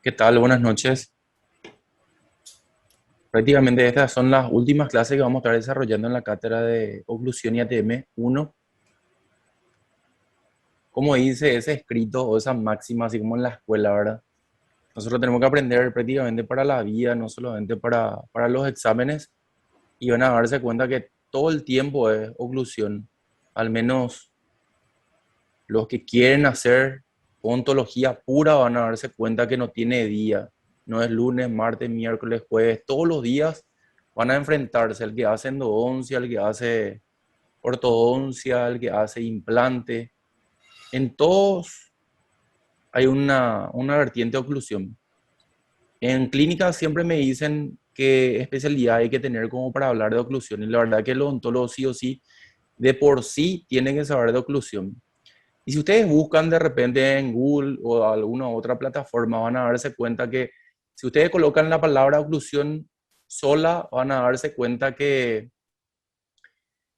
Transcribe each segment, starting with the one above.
¿Qué tal? Buenas noches. Prácticamente estas son las últimas clases que vamos a estar desarrollando en la cátedra de oclusión y ATM 1. Como dice ese escrito o esa máxima, así como en la escuela, ¿verdad? Nosotros tenemos que aprender prácticamente para la vida, no solamente para los exámenes, y van a darse cuenta que todo el tiempo es oclusión. Al menos los que quieren hacer ontología pura van a darse cuenta que no tiene día. No es lunes, martes, miércoles, jueves. Todos los días van a enfrentarse el que hace endodoncia, el que hace ortodoncia, el que hace implante. En todos hay una vertiente de oclusión. En clínica siempre me dicen qué especialidad hay que tener como para hablar de oclusión. Y la verdad que el odontólogo sí o sí, de por sí, tiene que saber de oclusión. Y si ustedes buscan de repente en Google o alguna otra plataforma, van a darse cuenta que si ustedes colocan la palabra oclusión sola, van a darse cuenta que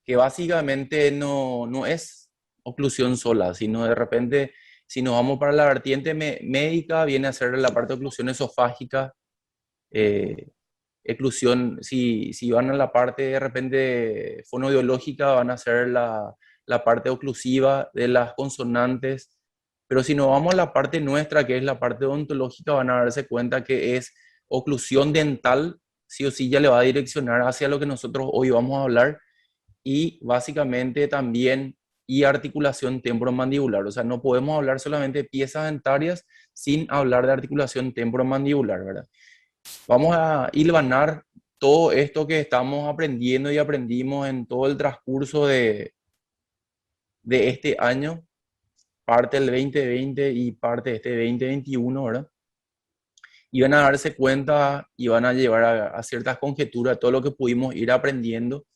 básicamente no es oclusión sola, sino de repente, si nos vamos para la vertiente médica, viene a ser la parte de oclusión esofágica, eh, eclusión, si van a la parte de repente fonoaudiológica, van a ser la parte oclusiva de las consonantes, pero si nos vamos a la parte nuestra, que es la parte odontológica, van a darse cuenta que es oclusión dental, sí o sí ya le va a direccionar hacia lo que nosotros hoy vamos a hablar, y básicamente también y articulación temporomandibular. O sea, no podemos hablar solamente de piezas dentarias sin hablar de articulación temporomandibular, ¿verdad? Vamos a hilvanar todo esto que estamos aprendiendo y aprendimos en todo el transcurso de este año, parte del 2020 y parte de este 2021, ¿verdad? Y van a darse cuenta y van a llevar a ciertas conjeturas todo lo que pudimos ir aprendiendo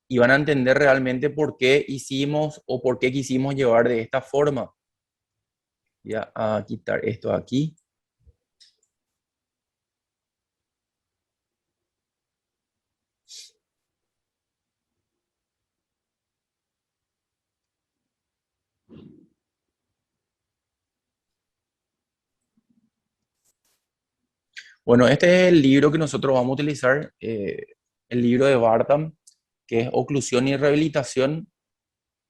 y van a entender realmente por qué hicimos o por qué quisimos llevar de esta forma. Ya a quitar esto aquí. Bueno, este es el libro que nosotros vamos a utilizar, el libro de Bartam, que es Oclusión y Rehabilitación,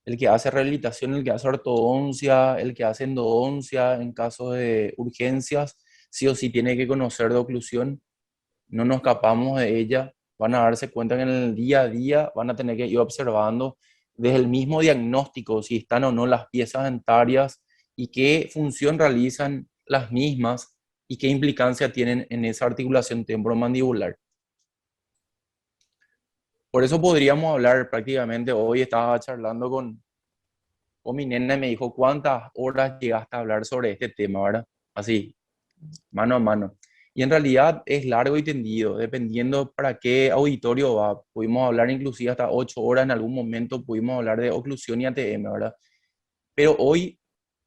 el que hace rehabilitación, el que hace ortodoncia, el que hace endodoncia en caso de urgencias, sí o sí tiene que conocer de oclusión, no nos escapamos de ella, van a darse cuenta que en el día a día van a tener que ir observando desde el mismo diagnóstico si están o no las piezas dentarias y qué función realizan las mismas y qué implicancia tienen en esa articulación temporomandibular. Por eso podríamos hablar prácticamente, hoy estaba charlando con mi nena y me dijo, ¿cuántas horas llegaste a hablar sobre este tema, verdad? Así, mano a mano. Y en realidad es largo y tendido, dependiendo para qué auditorio va. Pudimos hablar inclusive hasta 8 horas en algún momento, pudimos hablar de oclusión y ATM, ¿verdad? Pero hoy,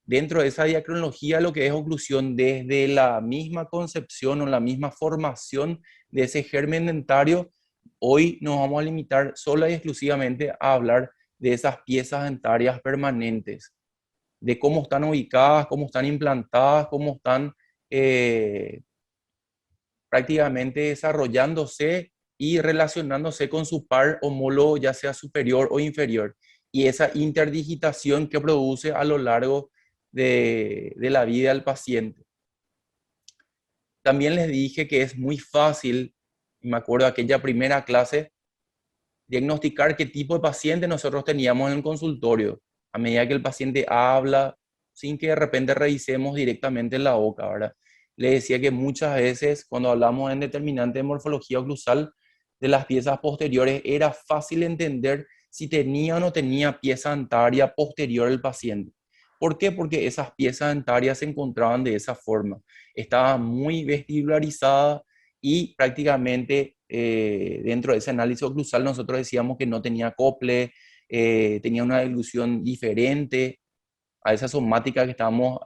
dentro de esa diacronología, lo que es oclusión, desde la misma concepción o la misma formación de ese germen dentario, hoy nos vamos a limitar sola y exclusivamente a hablar de esas piezas dentarias permanentes, de cómo están ubicadas, cómo están implantadas, cómo están eh, prácticamente desarrollándose y relacionándose con su par homólogo, ya sea superior o inferior, y esa interdigitación que produce a lo largo de la vida del paciente. También les dije que es muy fácil, me acuerdo de aquella primera clase, diagnosticar qué tipo de paciente nosotros teníamos en el consultorio, a medida que el paciente habla, sin que de repente revisemos directamente la boca, ¿verdad? Le decía que muchas veces cuando hablamos en determinante de morfología oclusal de las piezas posteriores, era fácil entender si tenía o no tenía pieza dentaria posterior el paciente. ¿Por qué? Porque esas piezas dentarias se encontraban de esa forma. Estaba muy vestibularizada y prácticamente dentro de ese análisis oclusal nosotros decíamos que no tenía acople, tenía una dilución diferente a esa somática que estábamos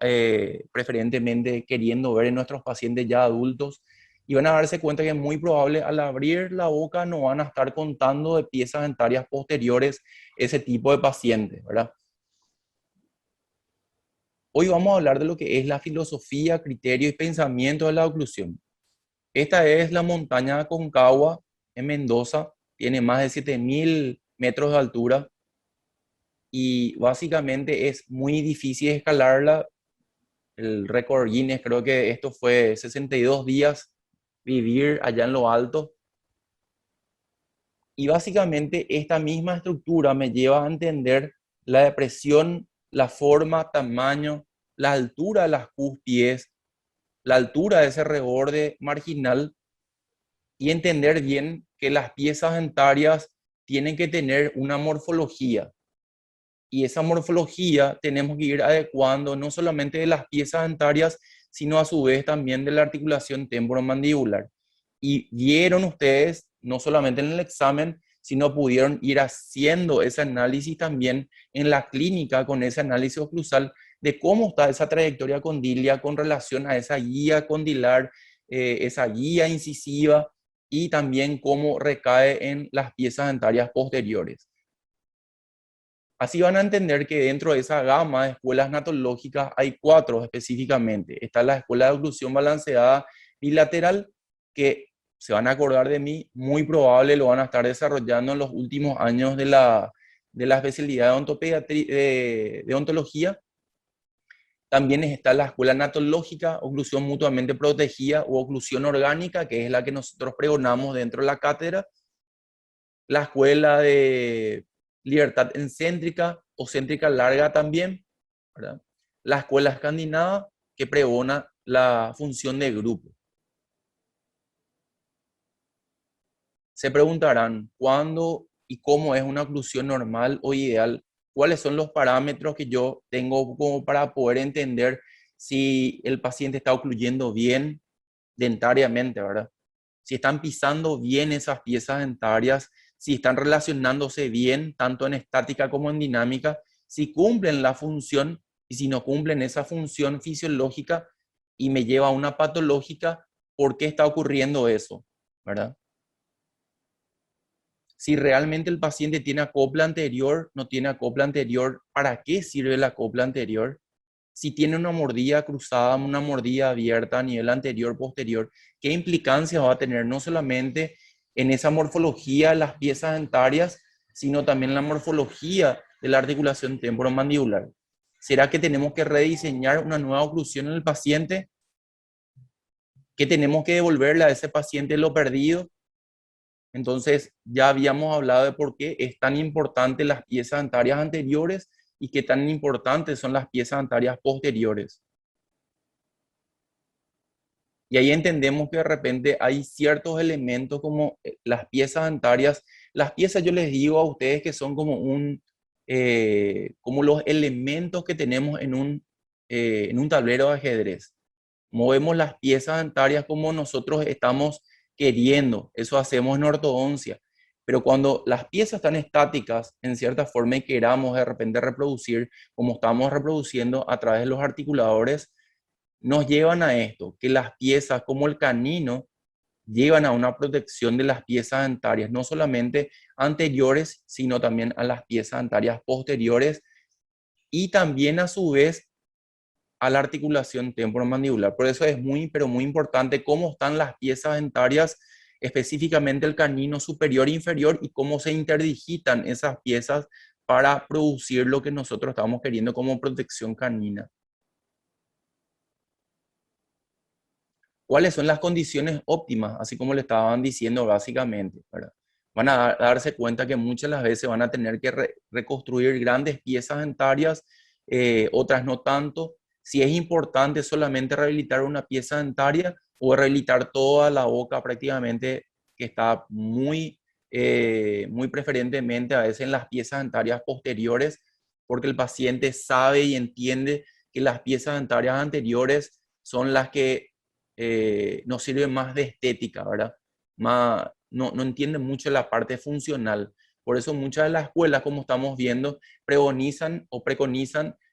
preferentemente queriendo ver en nuestros pacientes ya adultos, y van a darse cuenta que es muy probable al abrir la boca no van a estar contando de piezas dentarias posteriores ese tipo de pacientes, ¿verdad? Hoy vamos a hablar de lo que es la filosofía, criterio y pensamiento de la oclusión. Esta es la montaña Aconcagua en Mendoza, tiene más de 7000 metros de altura y básicamente es muy difícil escalarla. El récord Guinness, creo que esto fue 62 días vivir allá en lo alto. Y básicamente esta misma estructura me lleva a entender la depresión, la forma, tamaño, la altura de las cúspides, la altura de ese reborde marginal y entender bien que las piezas dentarias tienen que tener una morfología. Y esa morfología tenemos que ir adecuando no solamente de las piezas dentarias, sino a su vez también de la articulación temporomandibular. Y vieron ustedes, no solamente en el examen, sino pudieron ir haciendo ese análisis también en la clínica con ese análisis oclusal de cómo está esa trayectoria condilia con relación a esa guía condilar, esa guía incisiva y también cómo recae en las piezas dentarias posteriores. Así van a entender que dentro de esa gama de escuelas natológicas hay cuatro específicamente. Está la escuela de oclusión balanceada bilateral, que se van a acordar de mí, muy probable lo van a estar desarrollando en los últimos años de la especialidad de ontología. También está la escuela natológica, oclusión mutuamente protegida o oclusión orgánica, que es la que nosotros pregonamos dentro de la cátedra. La escuela de libertad encéntrica o céntrica larga también, ¿verdad? La escuela escandinava que pregona la función de grupo. Se preguntarán cuándo y cómo es una oclusión normal o ideal, cuáles son los parámetros que yo tengo como para poder entender si el paciente está ocluyendo bien dentariamente, ¿verdad? Si están pisando bien esas piezas dentarias, si están relacionándose bien, tanto en estática como en dinámica, si cumplen la función y si no cumplen esa función fisiológica y me lleva a una patológica, ¿por qué está ocurriendo eso? ¿Verdad? Si realmente el paciente tiene acopla anterior, no tiene acopla anterior, ¿para qué sirve la acopla anterior? Si tiene una mordida cruzada, una mordida abierta a nivel anterior, posterior, ¿qué implicancias va a tener no solamente en esa morfología de las piezas dentarias, sino también en la morfología de la articulación temporomandibular? ¿Será que tenemos que rediseñar una nueva oclusión en el paciente? ¿Que tenemos que devolverle a ese paciente lo perdido? Entonces, ya habíamos hablado de por qué es tan importante las piezas dentarias anteriores y qué tan importantes son las piezas dentarias posteriores. Y ahí entendemos que de repente hay ciertos elementos como las piezas dentarias. Las piezas yo les digo a ustedes que son como los elementos que tenemos en un tablero de ajedrez. Movemos las piezas dentarias como nosotros estamos queriendo. Eso hacemos en ortodoncia. Pero cuando las piezas están estáticas, en cierta forma, y queramos de repente reproducir, como estamos reproduciendo a través de los articuladores, nos llevan a esto, que las piezas como el canino llevan a una protección de las piezas dentarias, no solamente anteriores, sino también a las piezas dentarias posteriores y también a su vez a la articulación temporomandibular. Por eso es muy, pero muy importante cómo están las piezas dentarias, específicamente el canino superior e inferior y cómo se interdigitan esas piezas para producir lo que nosotros estamos queriendo como protección canina. ¿Cuáles son las condiciones óptimas? Así como le estaban diciendo básicamente, ¿verdad? Van a darse cuenta que muchas de las veces van a tener que reconstruir grandes piezas dentarias, otras no tanto. Si es importante solamente rehabilitar una pieza dentaria o rehabilitar toda la boca prácticamente, que está muy preferentemente a veces en las piezas dentarias posteriores, porque el paciente sabe y entiende que las piezas dentarias anteriores son las que nos sirve más de estética, ¿verdad? No entiende mucho la parte funcional. Por eso muchas de las escuelas, como estamos viendo, preconizan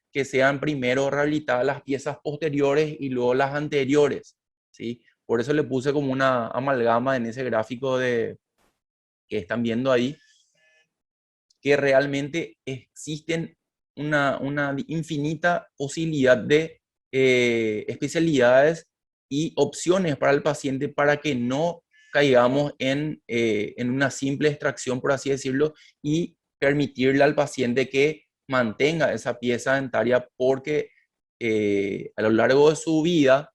que sean primero rehabilitadas las piezas posteriores y luego las anteriores, ¿sí? Por eso le puse como una amalgama en ese gráfico que están viendo ahí, que realmente existen una infinita posibilidad de especialidades y opciones para el paciente para que no caigamos en una simple extracción, por así decirlo, y permitirle al paciente que mantenga esa pieza dentaria porque a lo largo de su vida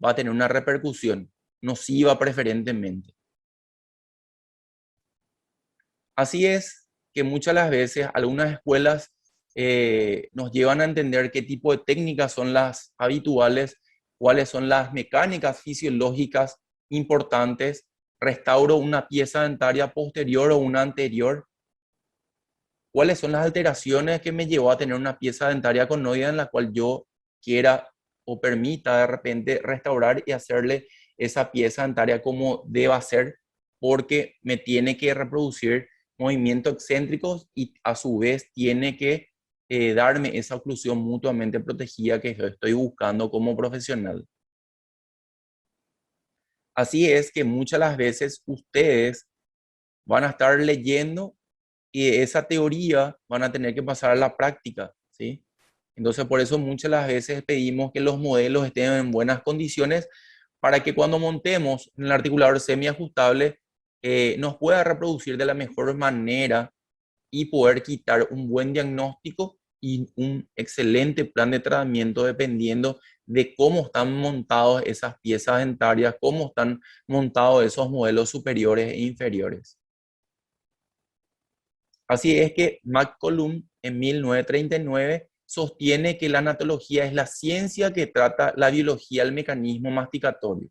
va a tener una repercusión nociva preferentemente. Así es que muchas de las veces algunas escuelas nos llevan a entender qué tipo de técnicas son las habituales, cuáles son las mecánicas fisiológicas importantes, restauro una pieza dentaria posterior o una anterior, cuáles son las alteraciones que me llevó a tener una pieza dentaria conoide en la cual yo quiera o permita de repente restaurar y hacerle esa pieza dentaria como deba ser, porque me tiene que reproducir movimientos excéntricos y a su vez tiene que darme esa oclusión mutuamente protegida que yo estoy buscando como profesional. Así es que muchas de las veces ustedes van a estar leyendo y de esa teoría van a tener que pasar a la práctica, ¿sí? Entonces, por eso muchas de las veces pedimos que los modelos estén en buenas condiciones para que cuando montemos en el articulador semiajustable nos pueda reproducir de la mejor manera y poder quitar un buen diagnóstico y un excelente plan de tratamiento dependiendo de cómo están montados esas piezas dentarias, cómo están montados esos modelos superiores e inferiores. Así es que McCollum en 1939 sostiene que la anatología es la ciencia que trata la biología del mecanismo masticatorio.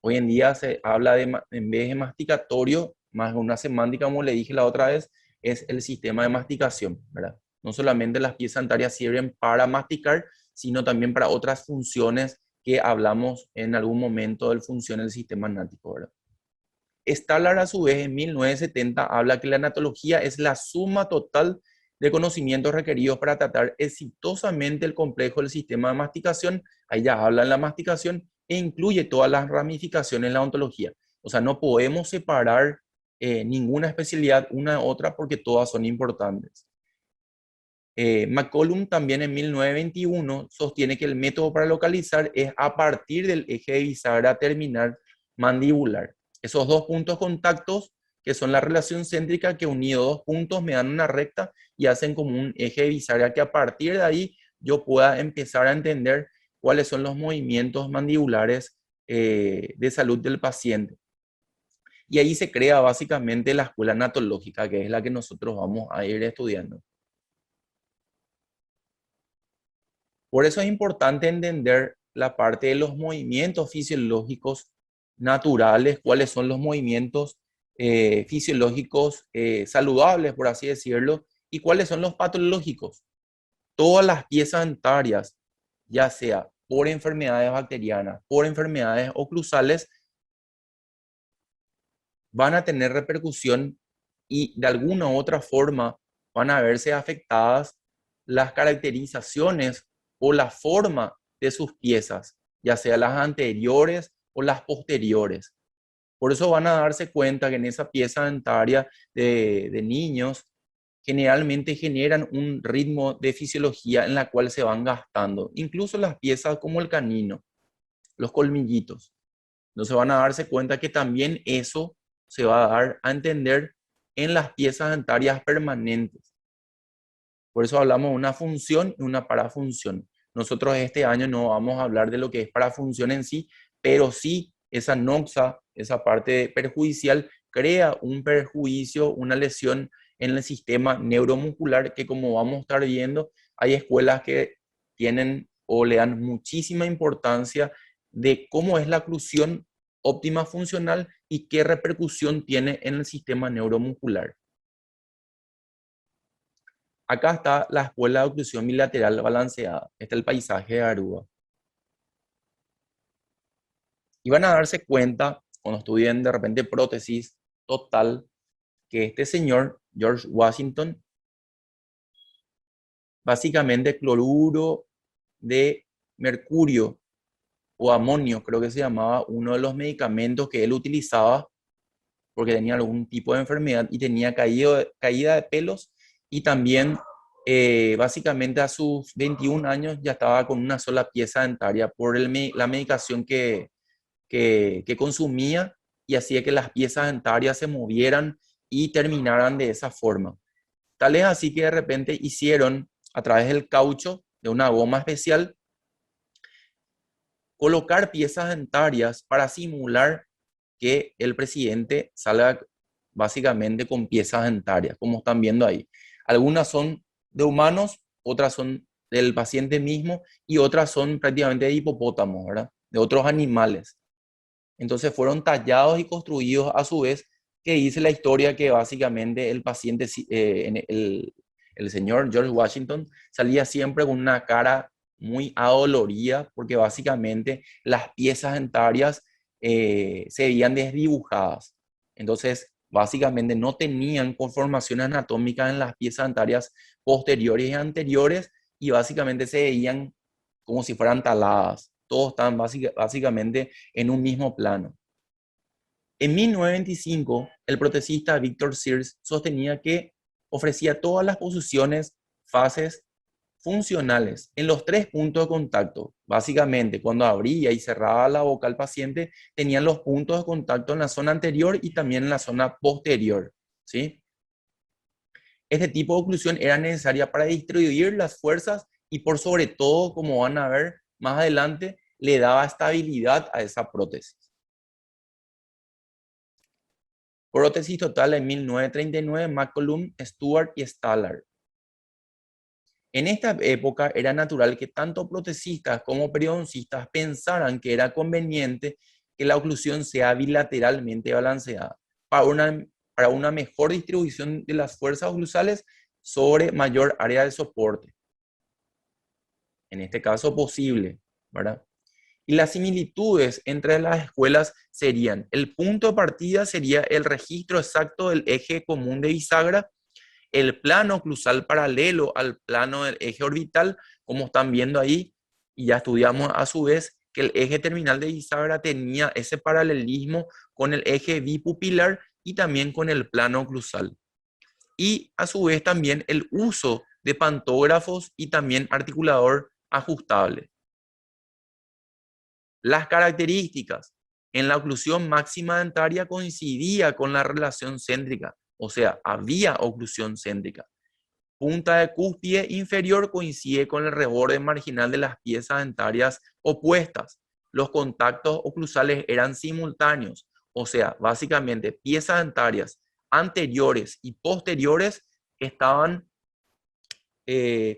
Hoy en día se habla de, en vez de masticatorio, más una semántica, como le dije la otra vez, es el sistema de masticación, ¿verdad? No solamente las piezas dentarias sirven para masticar, sino también para otras funciones que hablamos en algún momento del función del sistema náutico, ¿verdad? Stallard, a su vez, en 1970, habla que la anatología es la suma total de conocimientos requeridos para tratar exitosamente el complejo del sistema de masticación. Ahí ya habla en la masticación e incluye todas las ramificaciones en la ontología. O sea, no podemos separar ninguna especialidad una de otra porque todas son importantes. McCollum también en 1921 sostiene que el método para localizar es a partir del eje de bisagra terminal mandibular. Esos dos puntos contactos, que son la relación céntrica que unido dos puntos me dan una recta y hacen como un eje de bisagra, que a partir de ahí yo pueda empezar a entender cuáles son los movimientos mandibulares de salud del paciente. Y ahí se crea básicamente la escuela natológica, que es la que nosotros vamos a ir estudiando. Por eso es importante entender la parte de los movimientos fisiológicos naturales, cuáles son los movimientos fisiológicos saludables, por así decirlo, y cuáles son los patológicos. Todas las piezas dentarias, ya sea por enfermedades bacterianas, por enfermedades oclusales, van a tener repercusión y de alguna u otra forma van a verse afectadas las caracterizaciones o la forma de sus piezas, ya sea las anteriores o las posteriores. Por eso van a darse cuenta que en esa pieza dentaria de niños generalmente generan un ritmo de fisiología en la cual se van gastando, incluso las piezas como el canino, los colmillitos. Entonces van a darse cuenta que también eso se va a dar a entender en las piezas dentarias permanentes. Por eso hablamos de una función y una parafunción. Nosotros este año no vamos a hablar de lo que es parafunción en sí, pero sí esa noxa, esa parte perjudicial, crea un perjuicio, una lesión en el sistema neuromuscular que, como vamos a estar viendo, hay escuelas que tienen o le dan muchísima importancia de cómo es la oclusión óptima funcional y qué repercusión tiene en el sistema neuromuscular. Acá está la escuela de oclusión bilateral balanceada. Este es el paisaje de Aruba. Y van a darse cuenta, cuando estudien de repente prótesis total, que este señor, George Washington, básicamente cloruro de mercurio o amonio, creo que se llamaba, uno de los medicamentos que él utilizaba porque tenía algún tipo de enfermedad y tenía caída de pelos y también básicamente a sus 21 años ya estaba con una sola pieza dentaria por la medicación que consumía y hacía que las piezas dentarias se movieran y terminaran de esa forma. Tal es así que de repente hicieron a través del caucho, de una goma especial, colocar piezas dentarias para simular que el presidente salga básicamente con piezas dentarias, como están viendo ahí. Algunas son de humanos, otras son del paciente mismo y otras son prácticamente de hipopótamos, ¿verdad? De otros animales. Entonces fueron tallados y construidos a su vez, que dice la historia que básicamente el paciente, el señor George Washington, salía siempre con una cara muy adolorida porque básicamente las piezas dentarias se veían desdibujadas. Entonces, básicamente no tenían conformaciones anatómicas en las piezas dentarias posteriores y anteriores y básicamente se veían como si fueran taladas. Todos estaban básicamente en un mismo plano. En 1925, el protecista Victor Sears sostenía que ofrecía todas las posiciones, fases funcionales en los tres puntos de contacto. Básicamente, cuando abría y cerraba la boca al paciente, tenían los puntos de contacto en la zona anterior y también en la zona posterior, ¿sí? Este tipo de oclusión era necesaria para distribuir las fuerzas y por sobre todo, como van a ver más adelante, le daba estabilidad a esa prótesis. Prótesis total en 1939, McCollum, Stewart y Stallard. En esta época era natural que tanto protecistas como periodoncistas pensaran que era conveniente que la oclusión sea bilateralmente balanceada para una mejor distribución de las fuerzas oclusales sobre mayor área de soporte. En este caso posible, ¿verdad? Y las similitudes entre las escuelas serían, el punto de partida sería el registro exacto del eje común de bisagra, el plano oclusal paralelo al plano del eje orbital, como están viendo ahí, y ya estudiamos a su vez que el eje terminal de bisagra tenía ese paralelismo con el eje bipupilar y también con el plano oclusal. Y a su vez también el uso de pantógrafos y también articulador ajustable. Las características. En la oclusión máxima dentaria coincidía con la relación céntrica, o sea, había oclusión céntrica. Punta de cúspide inferior coincide con el reborde marginal de las piezas dentarias opuestas. Los contactos oclusales eran simultáneos, o sea, básicamente piezas dentarias anteriores y posteriores estaban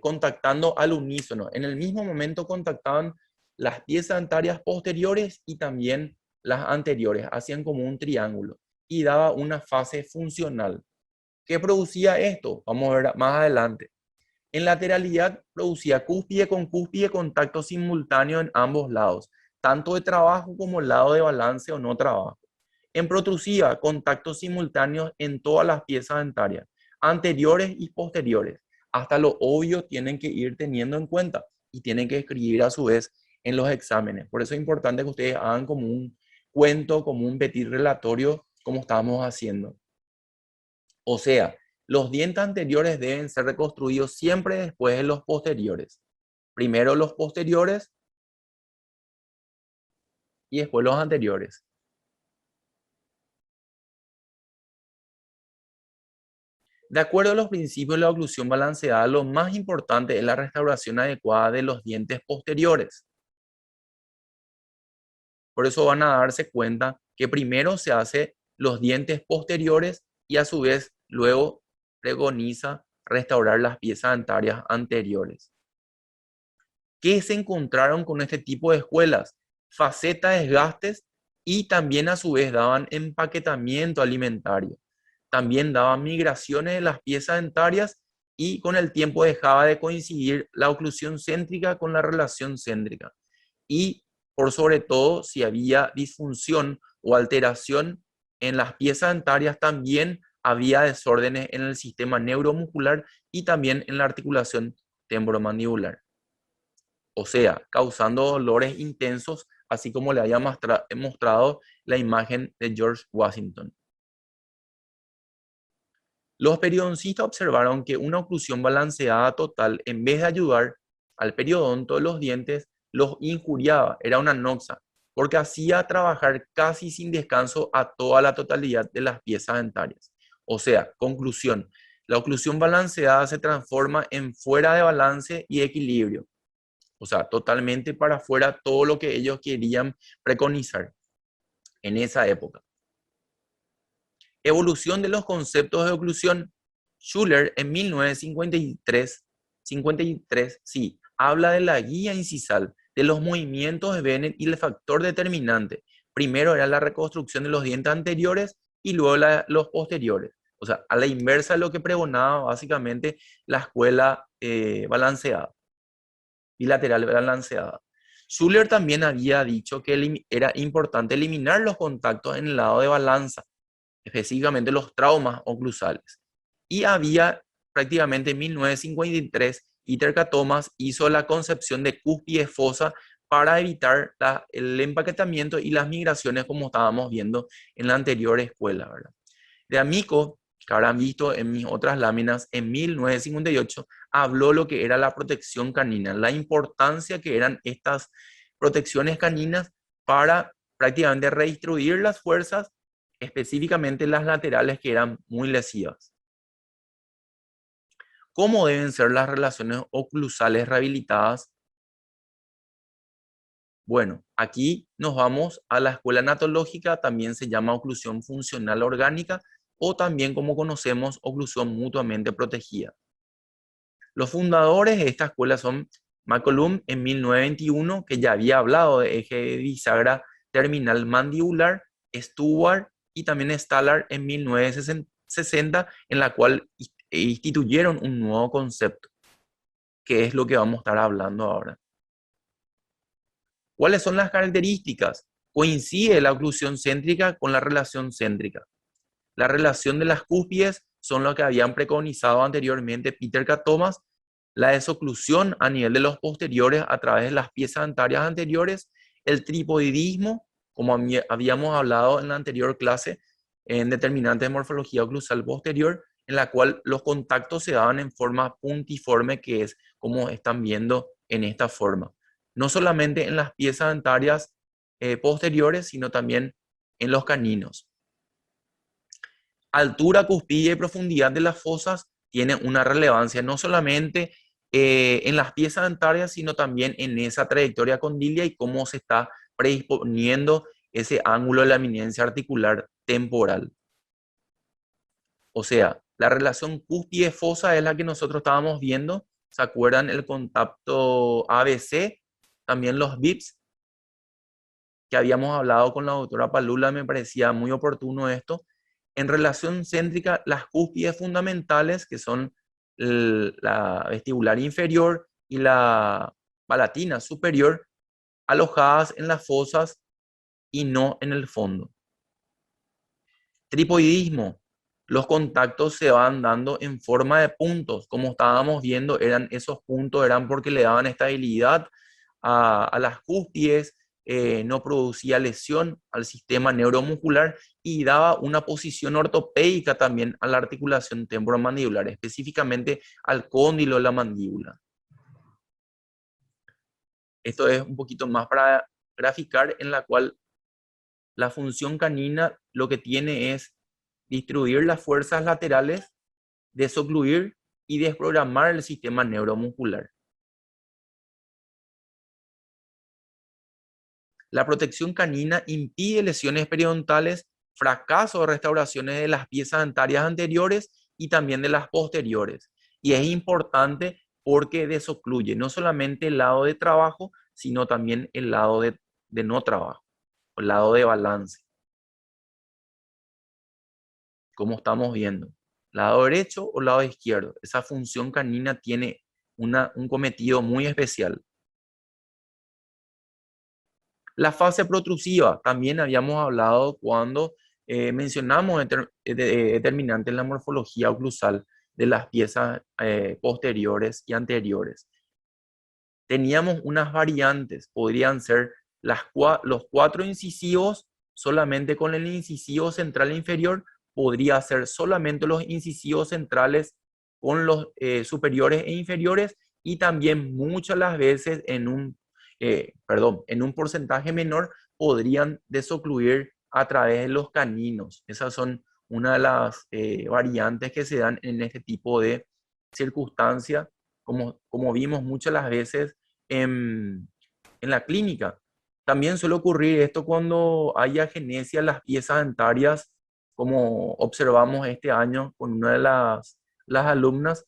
contactando al unísono. En el mismo momento contactaban las piezas dentarias posteriores y también las anteriores, hacían como un triángulo y daba una fase funcional. ¿Qué producía esto? Vamos a ver más adelante. En lateralidad producía cúspide con cúspide contacto simultáneo en ambos lados, tanto de trabajo como lado de balance o no trabajo. En protrusiva, contactos simultáneos en todas las piezas dentarias, anteriores y posteriores. Hasta lo obvio tienen que ir teniendo en cuenta y tienen que escribir a su vez en los exámenes. Por eso es importante que ustedes hagan como un cuento, como un petit relatorio, como estamos haciendo. O sea, los dientes anteriores deben ser reconstruidos siempre después de los posteriores. Primero los posteriores y después los anteriores. De acuerdo a los principios de la oclusión balanceada, lo más importante es la restauración adecuada de los dientes posteriores. Por eso van a darse cuenta que primero se hace los dientes posteriores y a su vez luego preconiza restaurar las piezas dentarias anteriores. ¿Qué se encontraron con este tipo de escuelas? Faceta de desgastes y también a su vez daban empaquetamiento alimentario. También daban migraciones de las piezas dentarias y con el tiempo dejaba de coincidir la oclusión céntrica con la relación céntrica. Y por sobre todo, si había disfunción o alteración en las piezas dentarias, también había desórdenes en el sistema neuromuscular y también en la articulación temporomandibular. O sea, causando dolores intensos, así como le había mostrado la imagen de George Washington. Los periodoncistas observaron que una oclusión balanceada total, en vez de ayudar al periodonto de los dientes, los injuriaba, era una noxa, porque hacía trabajar casi sin descanso a toda la totalidad de las piezas dentarias. O sea, conclusión, la oclusión balanceada se transforma en fuera de balance y equilibrio. O sea, totalmente para afuera todo lo que ellos querían preconizar en esa época. Evolución de los conceptos de oclusión. Schuller en 1953, sí, habla de la guía incisal, de los movimientos de Bennett y el factor determinante. Primero era la reconstrucción de los dientes anteriores y luego los posteriores. O sea, a la inversa de lo que pregonaba básicamente la escuela balanceada, bilateral balanceada. Schuller también había dicho que era importante eliminar los contactos en el lado de balanza, específicamente los traumas oclusales. Y había prácticamente en 1953, Iter Thomas hizo la concepción de cúspide fosa para evitar el empaquetamiento y las migraciones como estábamos viendo en la anterior escuela, ¿verdad? De Amico, que habrán visto en mis otras láminas, en 1958 habló lo que era la protección canina, la importancia que eran estas protecciones caninas para prácticamente redistribuir las fuerzas, específicamente las laterales que eran muy lesivas. ¿Cómo deben ser las relaciones oclusales rehabilitadas? Bueno, aquí nos vamos a la escuela anatológica, también se llama oclusión funcional orgánica o también como conocemos oclusión mutuamente protegida. Los fundadores de esta escuela son McCollum en 1921, que ya había hablado de eje de bisagra terminal mandibular, Stewart y también Stallard en 1960, en la cual instituyeron un nuevo concepto, que es lo que vamos a estar hablando ahora. ¿Cuáles son las características? Coincide la oclusión céntrica con la relación céntrica. La relación de las cúspides son lo que habían preconizado anteriormente Peter K. Thomas, la desoclusión a nivel de los posteriores a través de las piezas dentarias anteriores, el tripoidismo, como habíamos hablado en la anterior clase, en determinantes de morfología oclusal posterior, en la cual los contactos se daban en forma puntiforme, que es como están viendo en esta forma. No solamente en las piezas dentarias posteriores, sino también en los caninos. Altura, cuspide y profundidad de las fosas tienen una relevancia no solamente en las piezas dentarias, sino también en esa trayectoria condilia y cómo se está predisponiendo ese ángulo de la eminencia articular temporal. O sea, la relación cúspide-fosa es la que nosotros estábamos viendo. ¿Se acuerdan el contacto ABC? También los VIPs, que habíamos hablado con la doctora Palula, me parecía muy oportuno esto. En relación céntrica, las cúspides fundamentales, que son la vestibular inferior y la palatina superior, alojadas en las fosas y no en el fondo. Tripoidismo. Los contactos se van dando en forma de puntos. Como estábamos viendo, esos puntos eran porque le daban estabilidad a las cúspides, no producía lesión al sistema neuromuscular y daba una posición ortopédica también a la articulación temporomandibular, específicamente al cóndilo de la mandíbula. Esto es un poquito más para graficar, en la cual la función canina lo que tiene es distribuir las fuerzas laterales, desocluir y desprogramar el sistema neuromuscular. La protección canina impide lesiones periodontales, fracaso de restauraciones de las piezas dentarias anteriores y también de las posteriores. Y es importante porque desocluye no solamente el lado de trabajo, sino también el lado de no trabajo, el lado de balance. Como estamos viendo, lado derecho o lado izquierdo. Esa función canina tiene un cometido muy especial. La fase protrusiva, también habíamos hablado cuando mencionamos determinantes en la morfología oclusal de las piezas posteriores y anteriores. Teníamos unas variantes, podrían ser los 4 incisivos solamente con el incisivo central inferior, podría ser solamente los incisivos centrales con los superiores e inferiores, y también muchas las veces en un porcentaje menor podrían desocluir a través de los caninos. Esas son una de las variantes que se dan en este tipo de circunstancias, como vimos muchas las veces en la clínica. También suele ocurrir esto cuando hay agenesia en las piezas dentarias, como observamos este año con una de las alumnas.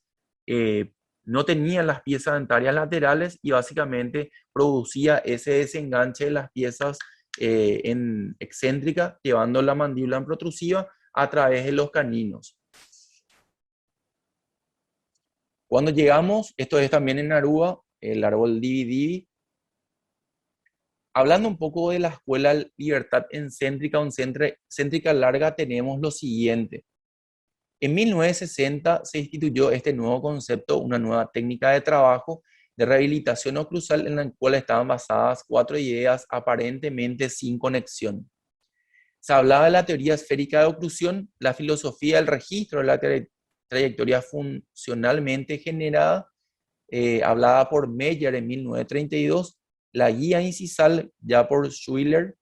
eh, no tenía las piezas dentarias laterales y básicamente producía ese desenganche de las piezas en excéntrica, llevando la mandíbula en protrusiva a través de los caninos. Cuando llegamos, esto es también en Aruba, el árbol Divi, hablando un poco de la escuela Libertad Encéntrica o Céntrica Larga, tenemos lo siguiente. En 1960 se instituyó este nuevo concepto, una nueva técnica de trabajo de rehabilitación oclusal en la cual estaban basadas 4 ideas aparentemente sin conexión. Se hablaba de la teoría esférica de oclusión, la filosofía del registro de la trayectoria funcionalmente generada, hablada por Meyer en 1932, la guía incisal ya por Schuyler,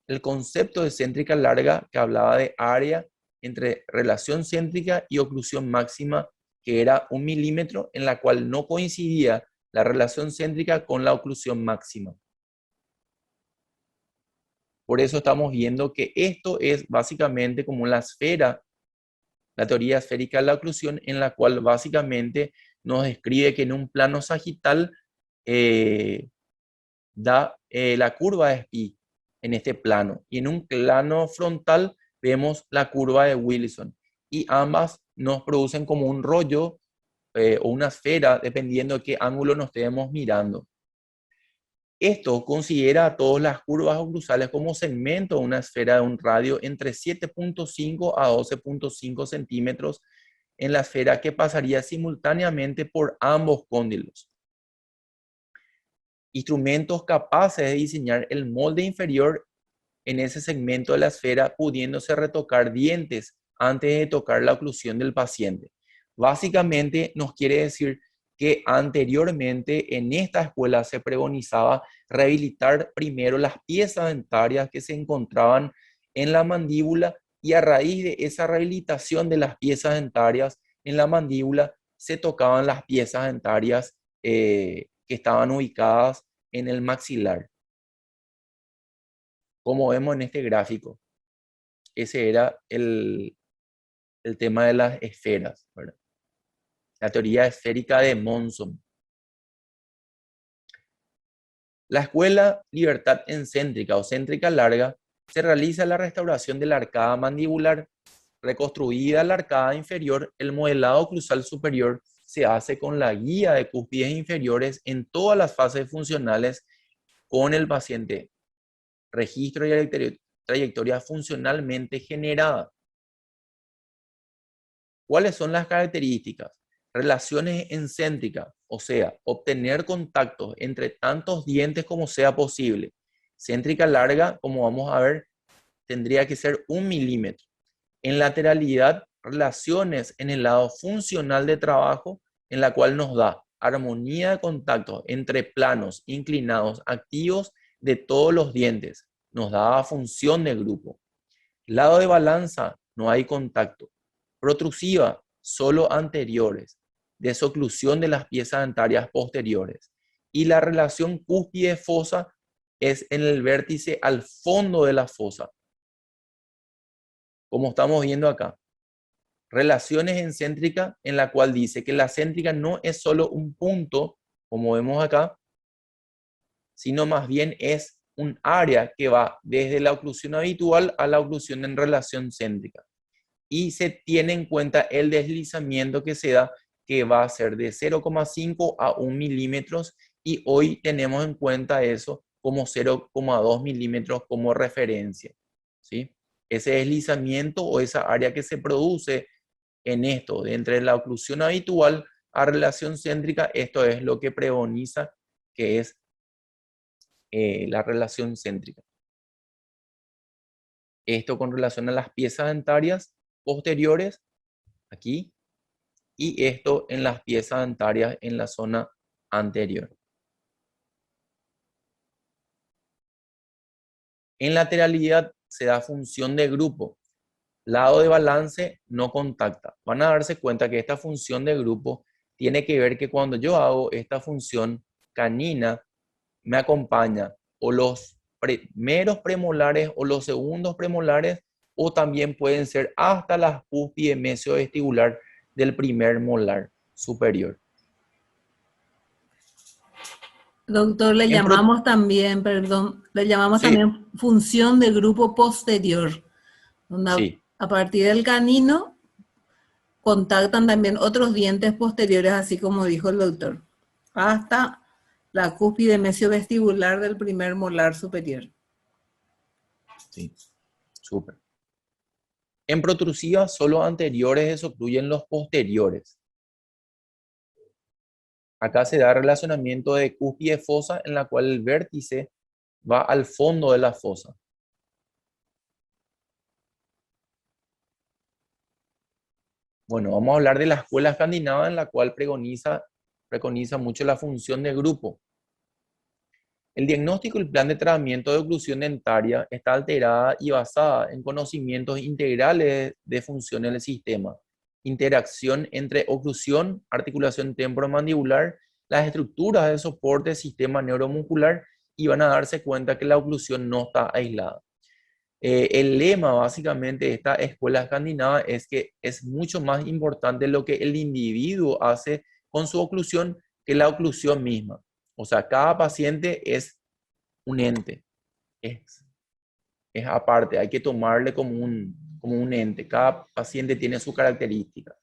el concepto de céntrica larga que hablaba de área entre relación céntrica y oclusión máxima, que era 1 milímetro, en la cual no coincidía la relación céntrica con la oclusión máxima. Por eso estamos viendo que esto es básicamente como la esfera, la teoría esférica de la oclusión, en la cual básicamente nos describe que en un plano sagital da la curva de Spee en este plano, y en un plano frontal vemos la curva de Wilson, y ambas nos producen como un rollo o una esfera, dependiendo de qué ángulo nos estemos mirando. Esto considera a todas las curvas oclusales como segmento de una esfera de un radio entre 7.5 a 12.5 centímetros en la esfera, que pasaría simultáneamente por ambos cóndilos. Instrumentos capaces de diseñar el molde inferior en ese segmento de la esfera, pudiéndose retocar dientes antes de tocar la oclusión del paciente. Básicamente nos quiere decir que anteriormente en esta escuela se pregonizaba rehabilitar primero las piezas dentarias que se encontraban en la mandíbula, y a raíz de esa rehabilitación de las piezas dentarias en la mandíbula se tocaban las piezas dentarias que estaban ubicadas en el maxilar. Como vemos en este gráfico, ese era el tema de las esferas, ¿verdad? La teoría esférica de Monson. La escuela Libertad Encéntrica o Céntrica Larga se realiza la restauración de la arcada mandibular. Reconstruida la arcada inferior, el modelado oclusal superior se hace con la guía de cúspides inferiores en todas las fases funcionales con el paciente. Registro y trayectoria funcionalmente generada. ¿Cuáles son las características? Relaciones encéntricas, o sea, obtener contactos entre tantos dientes como sea posible. Céntrica larga, como vamos a ver, tendría que ser 1 milímetro. En lateralidad, relaciones en el lado funcional de trabajo, en la cual nos da armonía de contacto entre planos inclinados activos de todos los dientes. Nos da función de grupo. Lado de balanza, no hay contacto. Protrusiva, solo anteriores. Desoclusión de las piezas dentarias posteriores. Y la relación cúspide-fosa es en el vértice al fondo de la fosa, como estamos viendo acá. Relaciones encéntricas, en la cual dice que la céntrica no es solo un punto, como vemos acá, sino más bien es un área que va desde la oclusión habitual a la oclusión en relación céntrica. Y se tiene en cuenta el deslizamiento que se da, que va a ser de 0,5 a 1 milímetros, y hoy tenemos en cuenta eso como 0,2 milímetros como referencia, ¿sí? Ese deslizamiento o esa área que se produce en esto, de entre la oclusión habitual a relación céntrica, esto es lo que preconiza que es la relación céntrica. Esto con relación a las piezas dentarias. posteriores, aquí, y esto en las piezas dentarias en la zona anterior. En lateralidad se da función de grupo. Lado de balance no contacta. Van a darse cuenta que esta función de grupo tiene que ver que cuando yo hago esta función canina, me acompaña o los primeros premolares o los segundos premolares, o también pueden ser hasta las cúspide mesiovestibular del primer molar superior. Doctor, le llamamos también, perdón, le llamamos también función de grupo posterior, donde a partir del canino contactan también otros dientes posteriores, así como dijo el doctor, hasta la cúspide mesiovestibular del primer molar superior. Sí, súper. En protrusiva, solo anteriores desocluyen los posteriores. Acá se da relacionamiento de cúspide fosa, en la cual el vértice va al fondo de la fosa. Bueno, vamos a hablar de la escuela escandinava, en la cual preconiza mucho la función de grupo. El diagnóstico y el plan de tratamiento de oclusión dentaria está alterada y basada en conocimientos integrales de funciones del sistema, interacción entre oclusión, articulación temporomandibular, las estructuras de soporte del sistema neuromuscular, y van a darse cuenta que la oclusión no está aislada. El lema básicamente de esta escuela escandinava es que es mucho más importante lo que el individuo hace con su oclusión que la oclusión misma. O sea, cada paciente es un ente, es aparte, hay que tomarle como un ente. Cada paciente tiene su característica.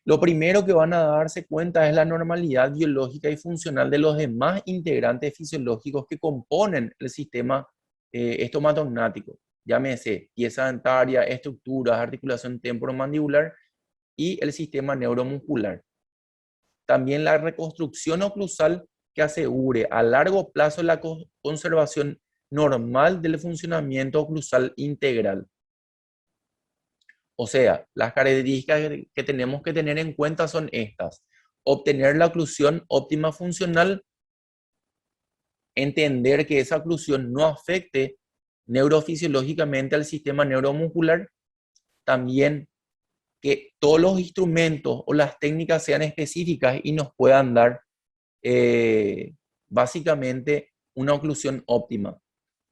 Lo primero que van a darse cuenta es la normalidad biológica y funcional de los demás integrantes fisiológicos que componen el sistema estomatognático. Llámese pieza dentaria, estructuras, articulación temporomandibular y el sistema neuromuscular. También la reconstrucción oclusal que asegure a largo plazo la conservación normal del funcionamiento oclusal integral. O sea, las características que tenemos que tener en cuenta son estas: obtener la oclusión óptima funcional, entender que esa oclusión no afecte neurofisiológicamente al sistema neuromuscular, también que todos los instrumentos o las técnicas sean específicas y nos puedan dar básicamente una oclusión óptima.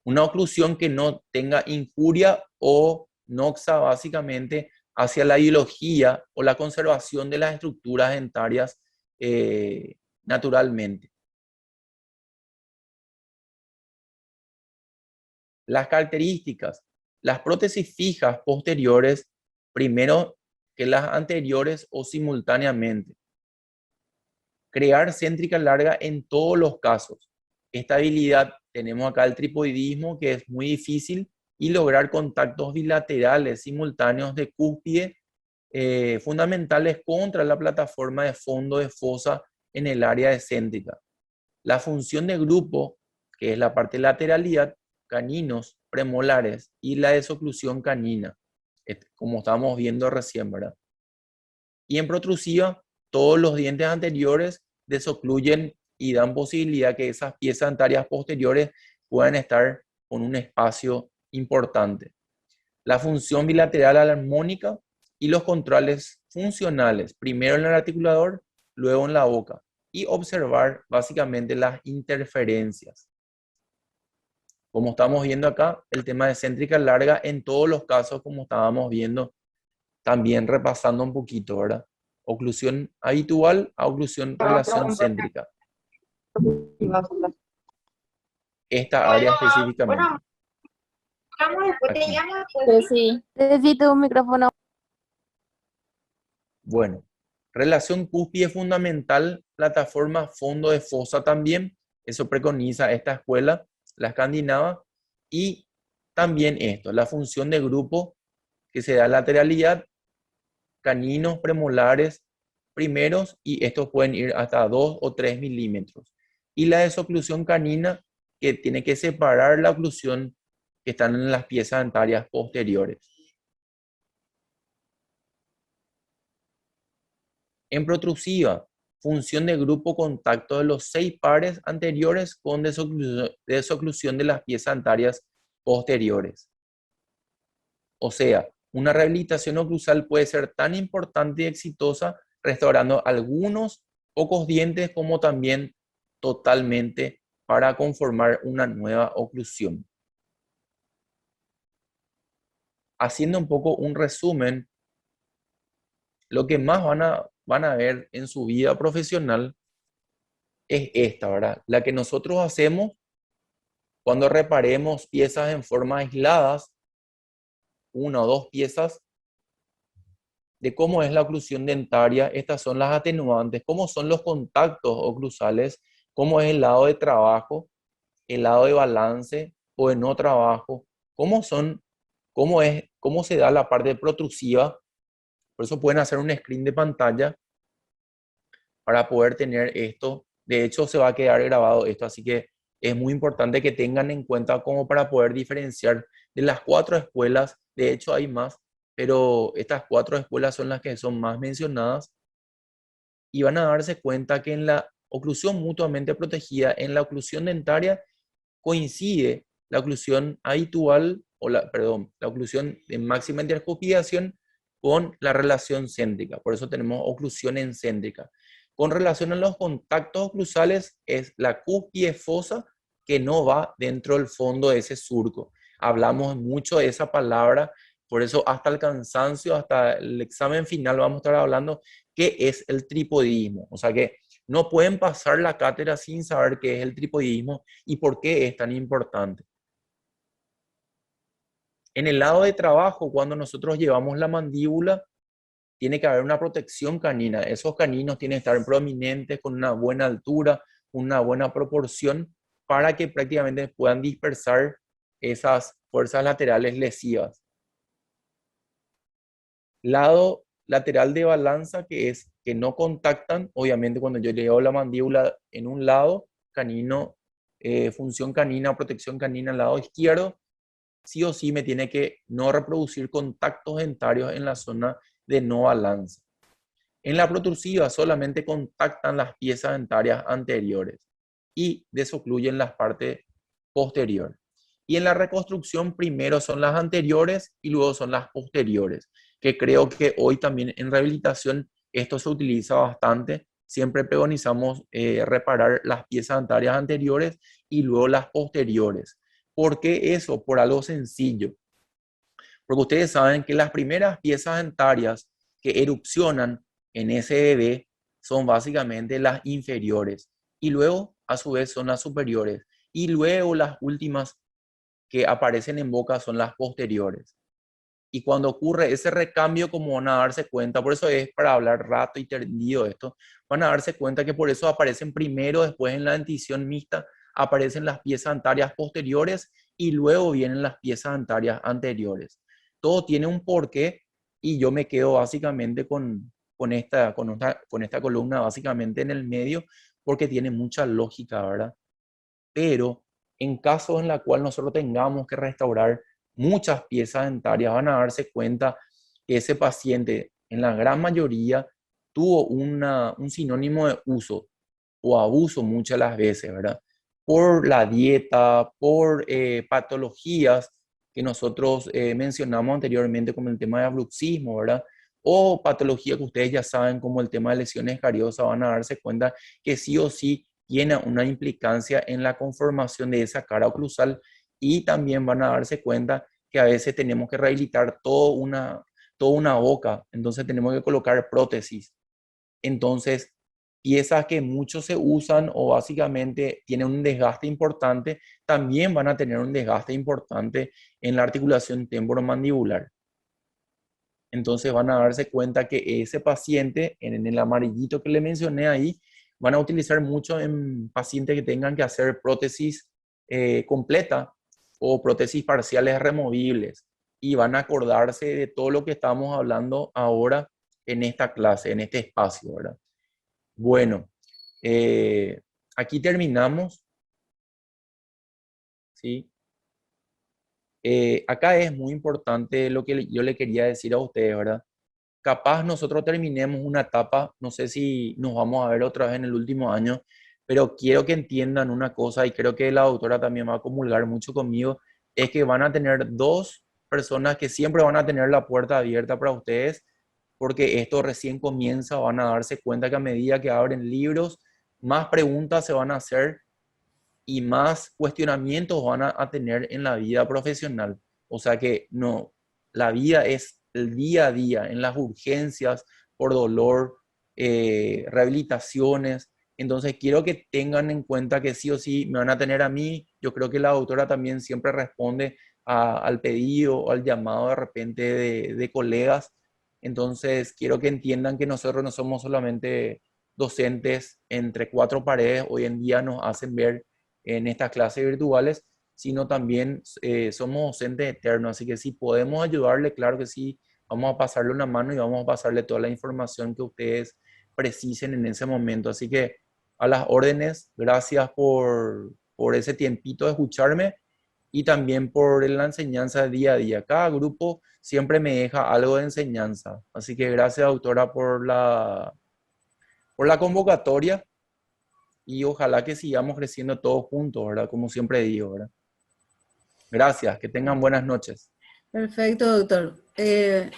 Una oclusión que no tenga injuria o noxa básicamente hacia la biología o la conservación de las estructuras dentarias naturalmente. Las características: las prótesis fijas posteriores, primero que las anteriores o simultáneamente. Crear céntrica larga en todos los casos. Estabilidad: tenemos acá el tripoidismo, que es muy difícil, y lograr contactos bilaterales simultáneos de cúspide fundamentales contra la plataforma de fondo de fosa en el área excéntrica. La función de grupo, que es la parte de lateralidad, caninos, premolares, y la desoclusión canina, como estábamos viendo recién, ¿verdad? Y en protrusiva, todos los dientes anteriores desocluyen y dan posibilidad que esas piezas dentarias posteriores puedan estar con un espacio importante. La función bilateral armónica y los controles funcionales, primero en el articulador, luego en la boca, y observar básicamente las interferencias. Como estamos viendo acá, el tema de céntrica larga en todos los casos, como estábamos viendo, también repasando un poquito, ¿verdad? Oclusión habitual a oclusión relación céntrica. Esta área específicamente. Aquí. Sí, necesito un micrófono. Bueno, relación cúspide fundamental, plataforma fondo de fosa también. Eso preconiza esta escuela, la escandinava. Y también esto, la función de grupo que se da lateralidad, caninos premolares primeros, y estos pueden ir hasta 2 o 3 milímetros. Y la desoclusión canina, que tiene que separar la oclusión que están en las piezas dentarias posteriores. En protrusiva, función de grupo contacto de los 6 pares anteriores con desoclusión de las piezas dentarias posteriores. O sea, una rehabilitación oclusal puede ser tan importante y exitosa restaurando algunos pocos dientes como también totalmente para conformar una nueva oclusión. Haciendo un poco un resumen, lo que más van a ver en su vida profesional es esta, ¿verdad? La que nosotros hacemos cuando reparemos piezas en forma aisladas, una o dos piezas, de cómo es la oclusión dentaria, estas son las atenuantes, cómo son los contactos oclusales, cómo es el lado de trabajo, el lado de balance o de no trabajo, cómo se da la parte protrusiva. Por eso pueden hacer un screen de pantalla para poder tener esto. De hecho, se va a quedar grabado esto, así que es muy importante que tengan en cuenta como para poder diferenciar de las 4 escuelas. De hecho, hay más, pero estas 4 escuelas son las que son más mencionadas y van a darse cuenta que en la oclusión mutuamente protegida, en la oclusión dentaria, coincide la oclusión habitual, la oclusión de máxima intercupidación con la relación céntrica. Por eso tenemos oclusión encéntrica. Con relación a los contactos oclusales, es la cúspide fosa que no va dentro del fondo de ese surco. Hablamos mucho de esa palabra, por eso hasta el cansancio, hasta el examen final vamos a estar hablando qué es el tripodismo. O sea que no pueden pasar la cátedra sin saber qué es el tripodismo y por qué es tan importante. En el lado de trabajo, cuando nosotros llevamos la mandíbula, tiene que haber una protección canina. Esos caninos tienen que estar prominentes, con una buena altura, una buena proporción, para que prácticamente puedan dispersar esas fuerzas laterales lesivas. Lado lateral de balanza, que es que no contactan, obviamente cuando yo llevo la mandíbula en un lado, canino, función canina, protección canina al lado izquierdo, sí o sí me tiene que no reproducir contactos dentarios en la zona de no balanza. En la protrusiva solamente contactan las piezas dentarias anteriores y desocluyen las partes posteriores. Y en la reconstrucción primero son las anteriores y luego son las posteriores, que creo que hoy también en rehabilitación esto se utiliza bastante. Siempre preconizamos reparar las piezas dentarias anteriores y luego las posteriores. ¿Por qué eso? Por algo sencillo. Porque ustedes saben que las primeras piezas dentarias que erupcionan en ese bebé son básicamente las inferiores y luego a su vez son las superiores y luego las últimas que aparecen en boca son las posteriores. Y cuando ocurre ese recambio, como van a darse cuenta, por eso es para hablar rato y tendido esto, van a darse cuenta que por eso aparecen primero, después en la dentición mixta, aparecen las piezas dentarias posteriores y luego vienen las piezas dentarias anteriores. Todo tiene un porqué y yo me quedo básicamente con esta columna básicamente en el medio porque tiene mucha lógica, ¿verdad? Pero en casos en la cual nosotros tengamos que restaurar muchas piezas dentarias, van a darse cuenta que ese paciente, en la gran mayoría, tuvo un sinónimo de uso o abuso muchas las veces, ¿verdad? Por la dieta, por patologías que nosotros mencionamos anteriormente, como el tema de bruxismo, ¿verdad? O patología que ustedes ya saben, como el tema de lesiones cariosas, van a darse cuenta que sí o sí tiene una implicancia en la conformación de esa cara oclusal y también van a darse cuenta que a veces tenemos que rehabilitar toda una boca, entonces tenemos que colocar prótesis. Entonces, piezas que muchos se usan o básicamente tienen un desgaste importante, también van a tener un desgaste importante en la articulación temporomandibular. Entonces van a darse cuenta que ese paciente, en el amarillito que le mencioné ahí, van a utilizar mucho en pacientes que tengan que hacer prótesis completa o prótesis parciales removibles y van a acordarse de todo lo que estamos hablando ahora en esta clase, en este espacio, ¿verdad? Bueno, aquí terminamos, ¿sí? Acá es muy importante lo que yo le quería decir a ustedes, ¿verdad? capaz nosotros terminemos una etapa, no sé si nos vamos a ver otra vez en el último año, pero quiero que entiendan una cosa y creo que la doctora también va a comulgar mucho conmigo, es que van a tener dos personas que siempre van a tener la puerta abierta para ustedes, porque esto recién comienza, van a darse cuenta que a medida que abren libros, más preguntas se van a hacer y más cuestionamientos van a tener en la vida profesional. O sea que no, la vida es el día a día, en las urgencias, por dolor, rehabilitaciones. Entonces quiero que tengan en cuenta que sí o sí me van a tener a mí. Yo creo que la doctora también siempre responde al pedido o al llamado de repente de colegas. Entonces quiero que entiendan que nosotros no somos solamente docentes entre cuatro paredes. Hoy en día nos hacen ver en estas clases virtuales, sino también somos docentes eternos, así que si podemos ayudarle, claro que sí, vamos a pasarle una mano y vamos a pasarle toda la información que ustedes precisen en ese momento. Así que a las órdenes, gracias por ese tiempito de escucharme y también por la enseñanza de día a día. Cada grupo siempre me deja algo de enseñanza. Así que gracias, doctora, por la convocatoria y ojalá que sigamos creciendo todos juntos, ¿verdad? Como siempre digo, ¿verdad? Gracias, que tengan buenas noches. Perfecto, doctor.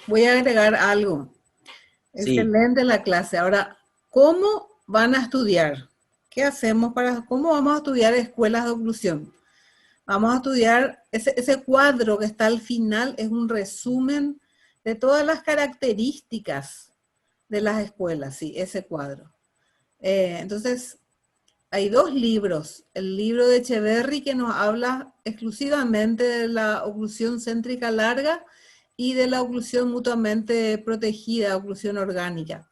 Voy a agregar algo. Sí, Excelente la clase. Ahora, ¿cómo van a estudiar? ¿Qué hacemos cómo vamos a estudiar escuelas de oclusión? Vamos a estudiar, ese cuadro que está al final es un resumen de todas las características de las escuelas, sí, ese cuadro. Entonces, hay dos libros. El libro de Echeverry que nos habla exclusivamente de la oclusión céntrica larga y de la oclusión mutuamente protegida, oclusión orgánica.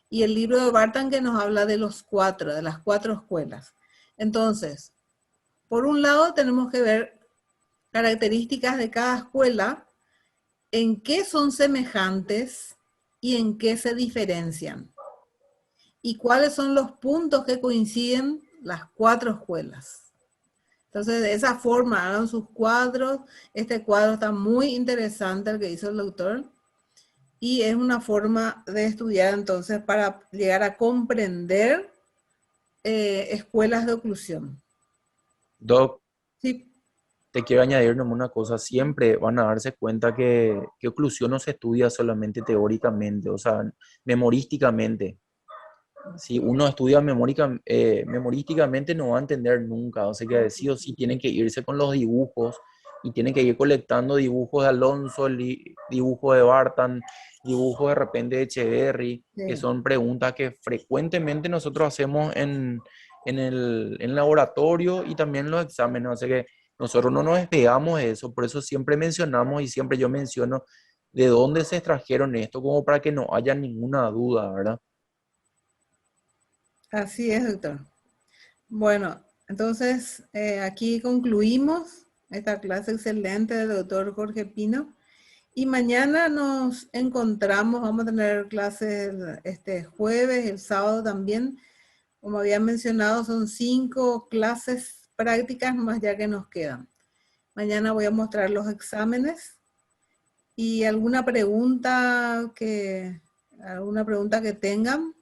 Y el libro de Bartan que nos habla de de las cuatro escuelas. Entonces, por un lado tenemos que ver características de cada escuela, en qué son semejantes y en qué se diferencian. Y cuáles son los puntos que coinciden las cuatro escuelas. Entonces, de esa forma hagan sus cuadros. Este cuadro está muy interesante, el que hizo el doctor. Y es una forma de estudiar entonces para llegar a comprender escuelas de oclusión. Doc, Sí, te quiero añadir nomás una cosa. Siempre van a darse cuenta que oclusión no se estudia solamente teóricamente, o sea, memorísticamente. Si uno estudia memorísticamente no va a entender nunca, o sea que sí o sí tienen que irse con los dibujos y tienen que ir colectando dibujos de Alonso, dibujos de Bartan, dibujos de repente de Echeverry, que sí. son preguntas que frecuentemente nosotros hacemos en el laboratorio y también en los exámenes, o sea que nosotros no nos despegamos de eso, por eso siempre mencionamos y siempre yo menciono de dónde se extrajeron esto, como para que no haya ninguna duda, ¿verdad? Así es, doctor. Bueno, entonces aquí concluimos esta clase excelente del doctor Jorge Pino. Y mañana nos encontramos, vamos a tener clases este jueves, el sábado también. Como había mencionado, son 5 clases prácticas más ya que nos quedan. Mañana voy a mostrar los exámenes y alguna pregunta que tengan.